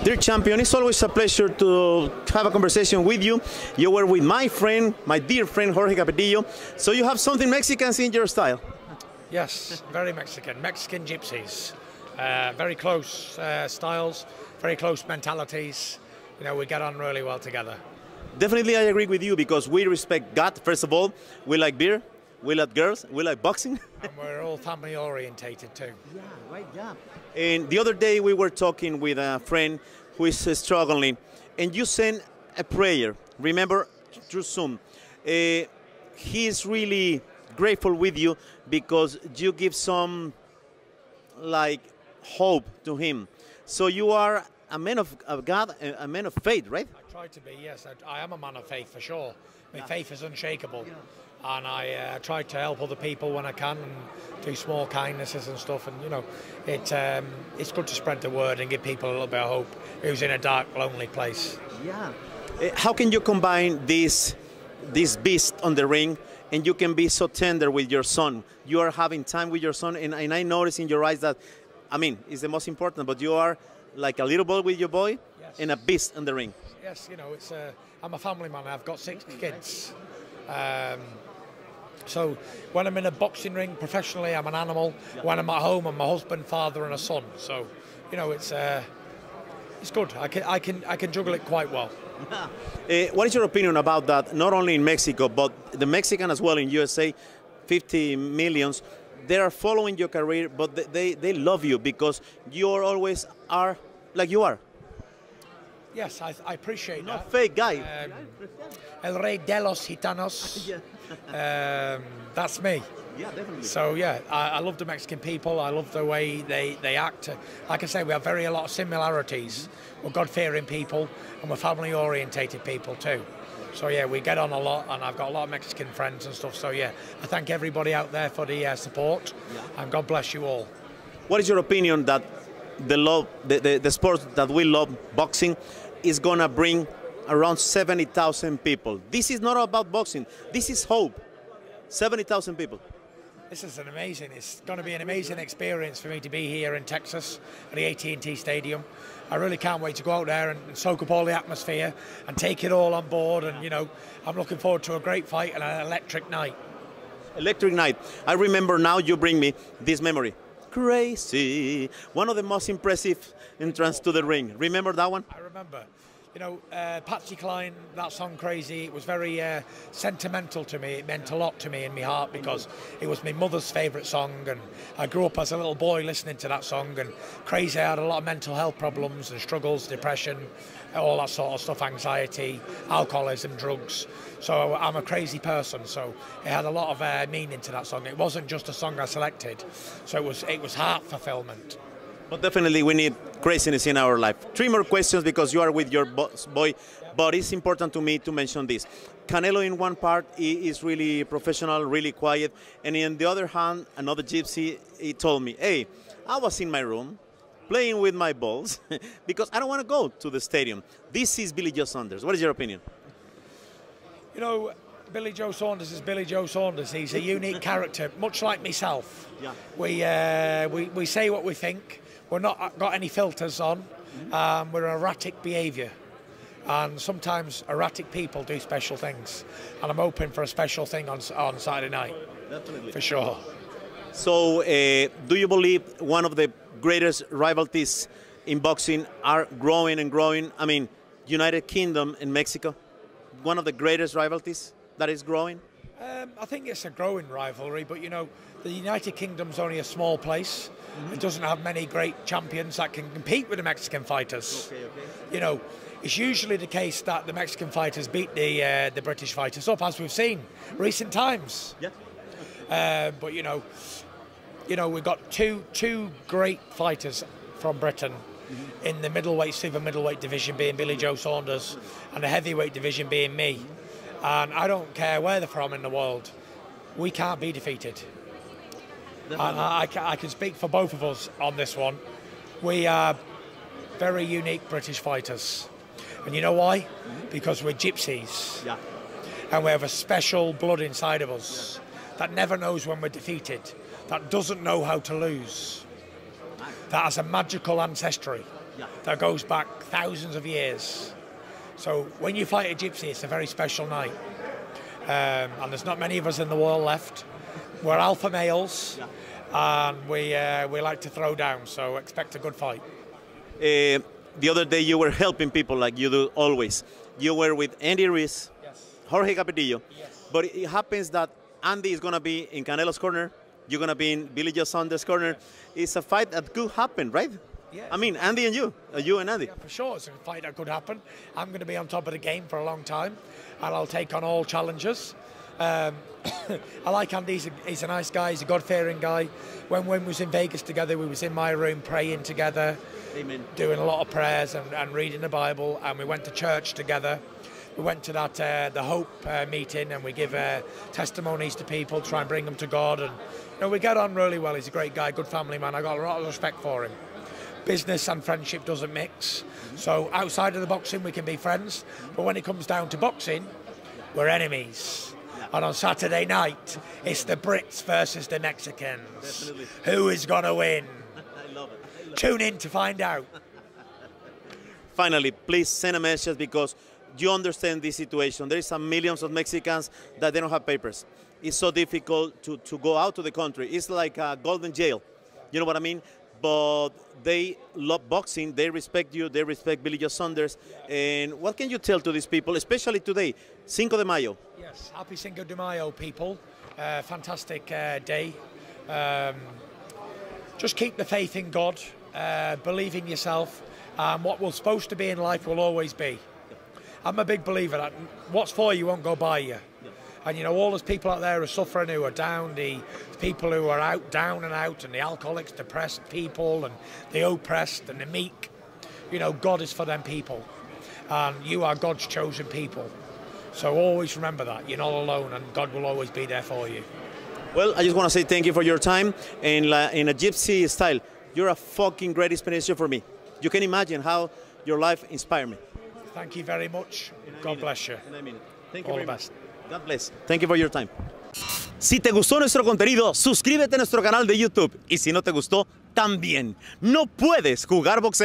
Dear champion, it's always a pleasure to have a conversation with you. You were with my friend, my dear friend Jorge Capetillo. So you have something Mexican in your style. Yes, very Mexican. Mexican gypsies. Very close styles, very close mentalities. You know, we get on really well together. Definitely I agree with you because we respect God, first of all. We like beer, we like girls, we like boxing. And we're all family orientated too. Yeah, right, yeah. And the other day we were talking with a friend who is struggling, and you sent a prayer, remember, through Zoom. He is really grateful with you because you give some, like, hope to him. So you are a man of God, a man of faith, right? I try to be, yes. I am a man of faith for sure. My faith is unshakable. And I try to help other people when I can and do small kindnesses and stuff. And, you know, it's good to spread the word and give people a little bit of hope who's in a dark, lonely place. Yeah. How can you combine this beast on the ring and you can be so tender with your son? You are having time with your son, and I notice in your eyes that, I mean, it's the most important, but you are like a little boy with your boy, yes, and a beast on the ring. Yes, you know, I'm a family man. I've got 6 kids. So when I'm in a boxing ring professionally, I'm an animal. Yeah. When I'm at home, I'm a husband, father, and a son. So, you know, it's good. I can juggle it quite well. Yeah. What is your opinion about that? Not only in Mexico, but the Mexican as well in USA, 50 millions. They are following your career, but they love you because you always are like you are. Yes, I appreciate that. Not fake guy. El Rey de los Gitanos. That's me. Yeah, definitely. So yeah, I love the Mexican people. I love the way they act. Like I say, we have a lot of similarities. We're God-fearing people, and we're family-orientated people too. So yeah, we get on a lot, and I've got a lot of Mexican friends and stuff. So yeah, I thank everybody out there for the support, and God bless you all. What is your opinion that the sport that we love, boxing, is gonna bring around 70,000 people? This is not about boxing. This is hope. 70,000 people. This is it's going to be an amazing experience for me to be here in Texas at the AT&T Stadium. I really can't wait to go out there and soak up all the atmosphere and take it all on board. And, you know, I'm looking forward to a great fight and an electric night. Electric night. I remember now you bring me this memory. Crazy. One of the most impressive entrance to the ring. Remember that one? I remember. You know, Patsy Cline, that song Crazy, it was very sentimental to me. It meant a lot to me in my heart because it was my mother's favourite song, and I grew up as a little boy listening to that song. And Crazy had a lot of mental health problems and struggles, depression, all that sort of stuff, anxiety, alcoholism, drugs. So I'm a crazy person, so it had a lot of meaning to that song. It wasn't just a song I selected, so it was heart fulfillment. But definitely we need craziness in our life. 3 more questions because you are with your boy, but it's important to me to mention this. Canelo in one part is really professional, really quiet, and in the other hand, another gypsy, he told me, hey, I was in my room playing with my balls because I don't want to go to the stadium. This is Billy Joe Saunders. What is your opinion? You know, Billy Joe Saunders is Billy Joe Saunders. He's a unique character, much like myself. Yeah. We say what we think. We're not got any filters on. We're erratic behaviour, and sometimes erratic people do special things. And I'm hoping for a special thing on Saturday night. Definitely, for sure. So, do you believe one of the greatest rivalries in boxing are growing and growing? I mean, United Kingdom and Mexico, one of the greatest rivalries that is growing. I think it's a growing rivalry, but you know, the United Kingdom's only a small place. It doesn't have many great champions that can compete with the Mexican fighters. Okay. You know, it's usually the case that the Mexican fighters beat the British fighters up, as we've seen recent times. Yeah. But you know, we've got two great fighters from Britain in the middleweight, super middleweight division, being Billy Joe Saunders, and the heavyweight division being me. And I don't care where they're from in the world, we can't be defeated. And I can speak for both of us on this one. We are very unique British fighters. And you know why? Because we're gypsies. Yeah. And we have a special blood inside of us that never knows when we're defeated, that doesn't know how to lose, that has a magical ancestry. that goes back thousands of years. So when you fight a gypsy, it's a very special night. And there's not many of us in the world left. We're alpha males, and we like to throw down, so expect a good fight. The other day you were helping people like you do always. You were with Andy Ruiz, Jorge Capetillo, but it happens that Andy is going to be in Canelo's corner, you're going to be in Billy Joe Saunders' corner. It's a fight that could happen, right? Yeah. I mean, Andy and you and Andy. Yeah, for sure, it's a fight that could happen. I'm going to be on top of the game for a long time, and I'll take on all challengers. I like Andy, he's a nice guy, he's a God-fearing guy. When we was in Vegas together, we was in my room praying together. Amen. Doing a lot of prayers and reading the Bible, and we went to church together. We went to that the Hope meeting, and we give testimonies to people, try and bring them to God, and we get on really well. He's a great guy, good family man. I got a lot of respect for him. Business and friendship doesn't mix, so outside of the boxing we can be friends, but when it comes down to boxing, we're enemies. And on Saturday night, it's the Brits versus the Mexicans. Definitely. Who is gonna win? I love it. Tune in to find out. Finally, please send a message, because you understand this situation. There is some millions of Mexicans that they don't have papers. It's so difficult to go out to the country. It's like a golden jail. You know what I mean? But they love boxing, they respect you, they respect Billy Joe Saunders. And what can you tell to these people, especially today, Cinco de Mayo? Yes, happy Cinco de Mayo, people. Fantastic day. Just keep the faith in God, believe in yourself, and what was supposed to be in life will always be. I'm a big believer that what's for you won't go by you. And all those people out there who are suffering, who are down, the people who are out, down and out, and the alcoholics, depressed people, and the oppressed, and the meek, God is for them people. And you are God's chosen people. So always remember that. You're not alone, and God will always be there for you. Well, I just want to say thank you for your time. And in a gypsy style, you're a fucking great inspiration for me. You can imagine how your life inspired me. Thank you very much. God bless you. Thank you All very the much. best. God bless. Thank you for your time. Si te gustó nuestro contenido, suscríbete a nuestro canal de YouTube. Y si no te gustó, también. No puedes jugar boxeo.